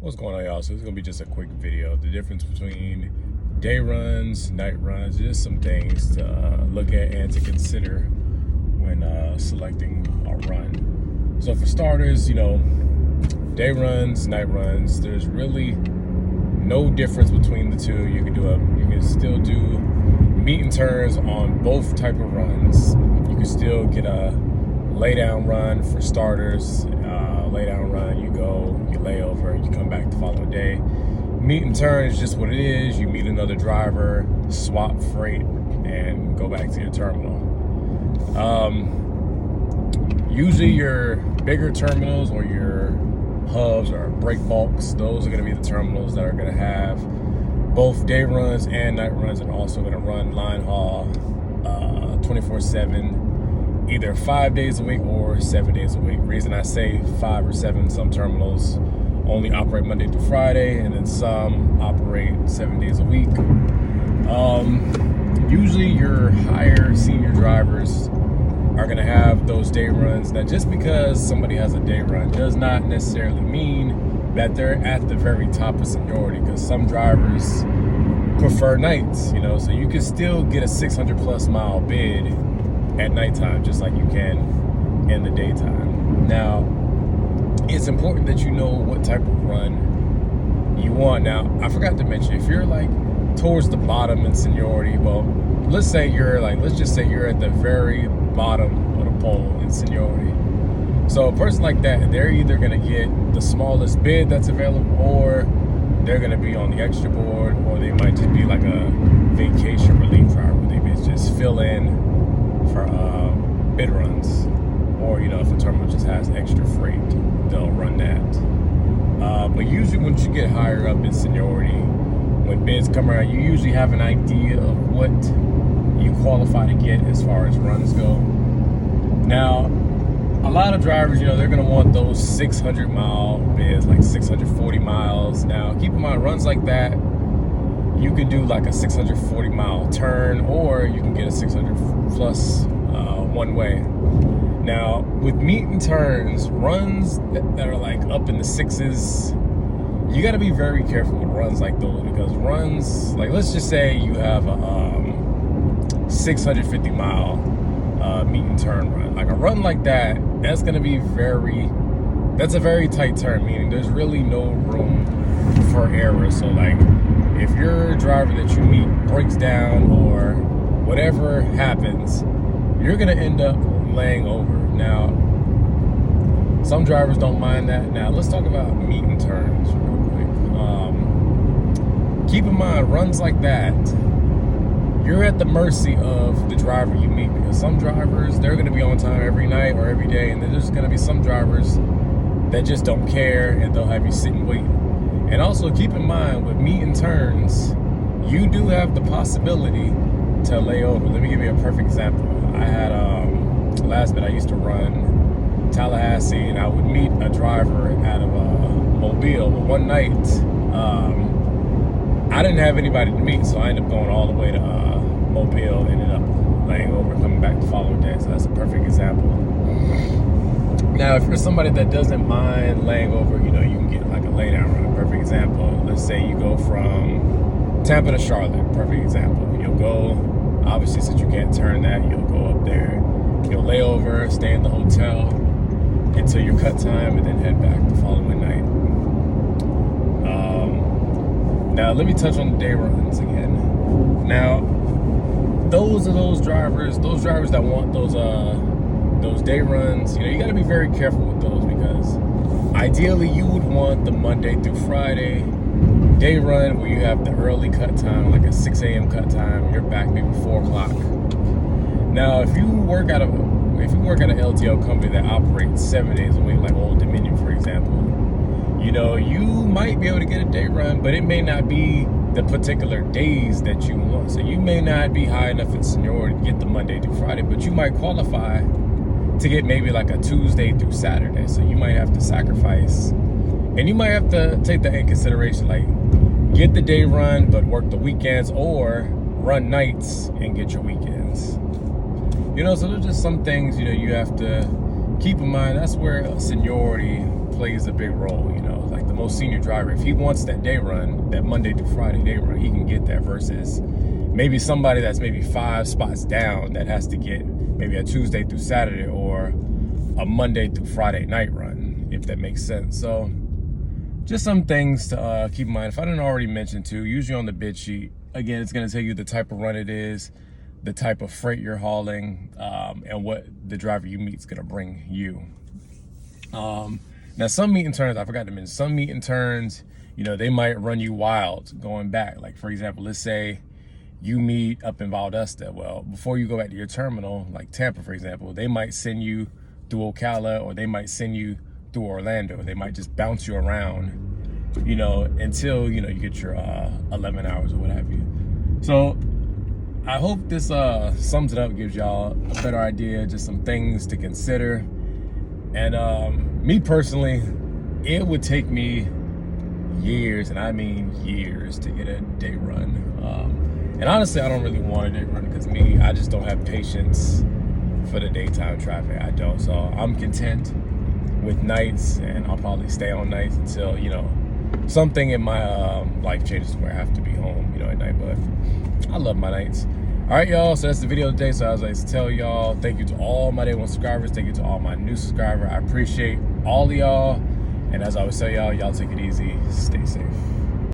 What's going on, y'all? So it's gonna be just a quick video. The difference between day runs, night runs, just some things to look at and to consider when selecting a run. So for starters, day runs, night runs, there's really no difference between the two. You can still do meet and turns on both type of runs. You can still get a lay down run for starters. Lay down run, you go, you lay over, you come back the following day. Meet and turn is just what it is. You meet another driver, swap freight, and go back to your terminal. Usually your bigger terminals or your hubs or break bulks, those are going to be the terminals that are going to have both day runs and night runs, and also going to run line haul 24/7. Either 5 days a week or 7 days a week. Reason I say 5 or 7, some terminals only operate Monday through Friday, and then some operate 7 days a week. Usually your higher senior drivers are gonna have those day runs. Now, just because somebody has a day run does not necessarily mean that they're at the very top of seniority, because some drivers prefer nights, so you can still get a 600 plus mile bid at nighttime, just like you can in the daytime. Now, it's important that you know what type of run you want. Now, I forgot to mention, if you're like towards the bottom in seniority, well, let's just say you're at the very bottom of the pole in seniority. So a person like that, they're either gonna get the smallest bid that's available, or they're gonna be on the extra board, or they might just be like a vacation relief driver. They just fill in for bid runs, or if a terminal just has extra freight, they'll run that. But usually once you get higher up in seniority, when bids come around, you usually have an idea of what you qualify to get as far as runs go. Now, a lot of drivers, they're gonna want those 600 mile bids, like 640 miles. Now, keep in mind, runs like that, you can do like a 640 mile turn, or you can get a 600 plus one way. Now, with meet and turns, runs that are like up in the sixes, you got to be very careful with runs like those, because runs, like let's just say you have a 650 mile meet and turn run. Like a run like that, that's going to be that's a very tight turn, meaning there's really no room for error. So like, if your driver that you meet breaks down or whatever happens, you're gonna end up laying over. Now, some drivers don't mind that. Now, let's talk about meet and turns real quick. Keep in mind, runs like that, you're at the mercy of the driver you meet, because some drivers, they're gonna be on time every night or every day, and then there's gonna be some drivers that just don't care, and they'll have you sit and wait. And also keep in mind, with meet and turns, you do have the possibility to lay over. Let me give you a perfect example. I had last bit I used to run Tallahassee, and I would meet a driver out of Mobile. But one night, I didn't have anybody to meet, so I ended up going all the way to Mobile, ended up laying over, coming back the following day. So that's a perfect example. Now, if you're somebody that doesn't mind laying over, you can get like a lay down run. A perfect example, let's say you go from Tampa to Charlotte. Perfect example. You'll go, obviously, since you can't turn that, you'll go up there, you'll lay over, stay in the hotel until your cut time, and then head back the following night. Now, let me touch on the day runs again. Now, those drivers that want those day runs, you got to be very careful with those, because ideally you would want the Monday through Friday day run where you have the early cut time, like a 6 a.m. cut time. You're back maybe 4 o'clock. Now, if you work at an LTL company that operates 7 days a week, like Old Dominion, for example, you might be able to get a day run, but it may not be the particular days that you want. So you may not be high enough in seniority to get the Monday through Friday, but you might qualify to get maybe like a Tuesday through Saturday. So you might have to sacrifice, and you might have to take that in consideration, like get the day run but work the weekends, or run nights and get your weekends. So there's just some things you have to keep in mind. That's where seniority plays a big role, you know, like the most senior driver. If he wants that day run, that Monday through Friday day run, he can get that versus maybe somebody that's maybe 5 spots down that has to get maybe a Tuesday through Saturday or a Monday through Friday night run, if that makes sense. So just some things to keep in mind. If I didn't already mention too, usually on the bid sheet, again, it's going to tell you the type of run it is, the type of freight you're hauling, and what the driver you meet is going to bring you. Now, some meet and turns, I forgot to mention, some meet and turns, you know, they might run you wild going back. Like, for example, let's say you meet up in Valdosta. Well, before you go back to your terminal, like Tampa, for example, they might send you through Ocala, or they might send you through Orlando. They might just bounce you around, you know, until, you know, you get your 11 hours or what have you. So I hope this sums it up, gives y'all a better idea, just some things to consider. And me personally, it would take me years, and I mean years, to get a day run. And honestly, I don't really want a day run because I just don't have patience for the daytime traffic. I don't. So I'm content with nights, and I'll probably stay on nights until, you know, something in my life changes where I have to be home, you know, at night. But I love my nights. All right, y'all, so that's the video today. So as I like to tell y'all, thank you to all my day one subscribers. Thank you to all my new subscribers. I appreciate all of y'all. And as I always tell y'all, y'all take it easy. Stay safe.